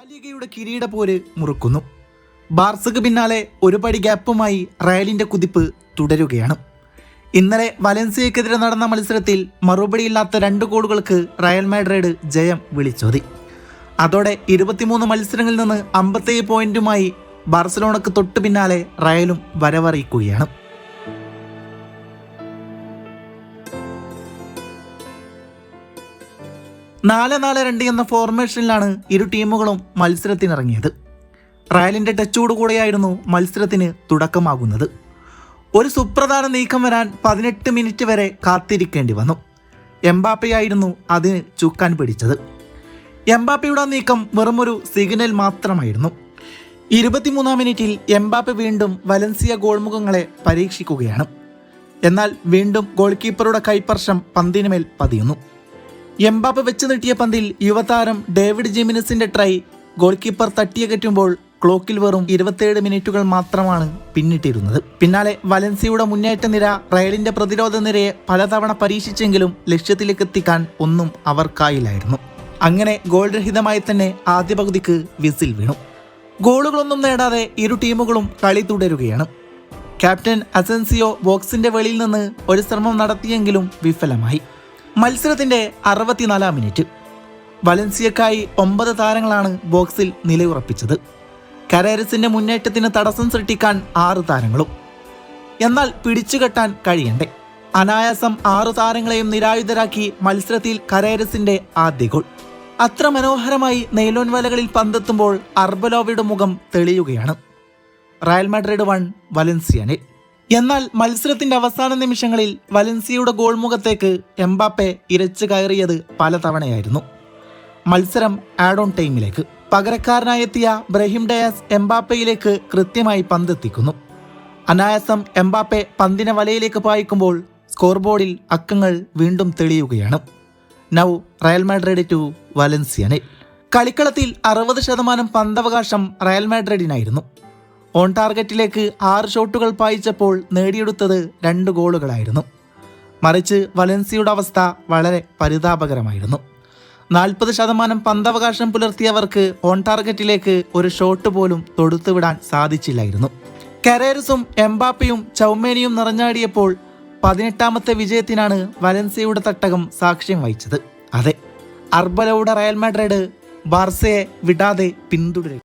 ലാലിഗയുടെ കിരീട പോര് മുറുക്കുന്നു. ബാർസക്ക് പിന്നാലെ ഒരു പടി ഗ്യാപ്പുമായി റയലിന്റെ കുതിപ്പ് തുടരുകയാണ്. ഇന്നലെ വലൻസിയക്കെതിരെ നടന്ന മത്സരത്തിൽ മറുപടിയില്ലാത്ത 2 ഗോളുകൾക്ക് റയൽ മാഡ്രിഡ് ജയം വിളിച്ചോതി. അതോടെ 23 മത്സരങ്ങളിൽ നിന്ന് 57 പോയിന്റുമായി ബാർസലോണക്ക് തൊട്ടു പിന്നാലെ റയലും വരവറിയിക്കുകയാണ്. നാല് 4-2 എന്ന ഫോർമേഷനിലാണ് ഇരു ടീമുകളും മത്സരത്തിനിറങ്ങിയത്. റയലിന്റെ ടച്ചോടുകൂടെയായിരുന്നു മത്സരത്തിന് തുടക്കമാകുന്നത്. ഒരു സുപ്രധാന നീക്കം വരാൻ 18 മിനിറ്റ് വരെ കാത്തിരിക്കേണ്ടി വന്നു. എംബാപ്പയായിരുന്നു അതിന് ചുക്കാൻ പിടിച്ചത്. എംബാപ്പയുടെ നീക്കം വെറുമൊരു സിഗ്നൽ മാത്രമായിരുന്നു. 23-ാം മിനിറ്റിൽ എംബാപ്പ വീണ്ടും വലൻസിയ ഗോൾമുഖങ്ങളെ പരീക്ഷിക്കുകയാണ്. എന്നാൽ വീണ്ടും ഗോൾ കീപ്പറുടെ കൈസ്പർശം പന്തിനുമേൽ പതിയുന്നു. എംബാപ്പ വെച്ച് നീട്ടിയ പന്തിൽ യുവതാരം ഡേവിഡ് ജിമിനസിന്റെ ട്രൈ ഗോൾ കീപ്പർ തട്ടിയകറ്റുമ്പോൾ ക്ലോക്കിൽ വെറും 27 മിനിറ്റുകൾ മാത്രമാണ് പിന്നിട്ടിരുന്നത്. പിന്നാലെ വലൻസിയുടെ മുന്നേറ്റ നിര റയലിന്റെ പ്രതിരോധ നിരയെ പലതവണ പരീക്ഷിച്ചെങ്കിലും ലക്ഷ്യത്തിലേക്ക് എത്തിക്കാൻ ഒന്നും അവർക്കായില്ലായിരുന്നു. അങ്ങനെ ഗോൾ രഹിതമായി തന്നെ ആദ്യ പകുതിക്ക് വിസിൽ വീണു. ഗോളുകളൊന്നും നേടാതെ ഇരു ടീമുകളും കളി തുടരുകയാണ്. ക്യാപ്റ്റൻ അസെൻസിയോ ബോക്സിന്റെ വെളിയിൽ നിന്ന് ഒരു ശ്രമം നടത്തിയെങ്കിലും വിഫലമായി. മത്സരത്തിന്റെ 64-ാം മിനിറ്റ്. വലൻസിയക്കായി 9 താരങ്ങളാണ് ബോക്സിൽ നിലയുറപ്പിച്ചത്. കരേരസിന്റെ മുന്നേറ്റത്തിന് തടസ്സം സൃഷ്ടിക്കാൻ 6 താരങ്ങളും. എന്നാൽ പിടിച്ചുകെട്ടാൻ കഴിയണ്ടേ. അനായാസം 6 താരങ്ങളെയും നിരായുധരാക്കി മത്സരത്തിൽ കരേരസിന്റെ ആദ്യ ഗോൾ. അത്ര മനോഹരമായി നെയ്ലോൻ വലകളിൽ പന്തെത്തുമ്പോൾ അർബലോവയുടെ മുഖം തെളിയുകയാണ്. Real Madrid 1 Valencia 0. എന്നാൽ മത്സരത്തിന്റെ അവസാന നിമിഷങ്ങളിൽ വലൻസിയയുടെ ഗോൾ മുഖത്തേക്ക് എംബാപ്പെ ഇരച്ചു കയറിയത് പലതവണയായിരുന്നു. മത്സരം ആഡ് ഓൺ ടൈമിലേക്ക്. പകരക്കാരനായെത്തിയ ബ്രഹീം ഡയാസ് എംബാപ്പയിലേക്ക് കൃത്യമായി പന്തെത്തിക്കുന്നു. അനായാസം എംബാപ്പെ പന്തിനെ വലയിലേക്ക് പായിക്കുമ്പോൾ സ്കോർ ബോർഡിൽ അക്കങ്ങൾ വീണ്ടും തെളിയുകയാണ്. Now Real Madrid 2 Valencia 0. കളിക്കളത്തിൽ 60% പന്തവകാശം റയൽ മാഡ്രിഡിനായിരുന്നു. ഓൺ ടാർഗറ്റിലേക്ക് 6 ഷോട്ടുകൾ പായിച്ചപ്പോൾ നേടിയെടുത്തത് 2 ഗോളുകളായിരുന്നു. മറിച്ച് വലൻസിയുടെ അവസ്ഥ വളരെ പരിതാപകരമായിരുന്നു. 40% പന്തവകാശം പുലർത്തിയവർക്ക് ഓൺ ടാർഗറ്റിലേക്ക് ഒരു ഷോട്ട് പോലും തൊടുത്തുവിടാൻ സാധിച്ചില്ലായിരുന്നു. കരേരസും എംബാപ്പയും ചൗമേനിയും നിറഞ്ഞാടിയപ്പോൾ 18ാമത്തെ വിജയത്തിനാണ് വലൻസിയയുടെ തട്ടകം സാക്ഷ്യം വഹിച്ചത്. അതെ, അർബലോയുടെ റയൽ മാഡ്രിഡ് ബാർസയെ വിടാതെ പിന്തുടരും.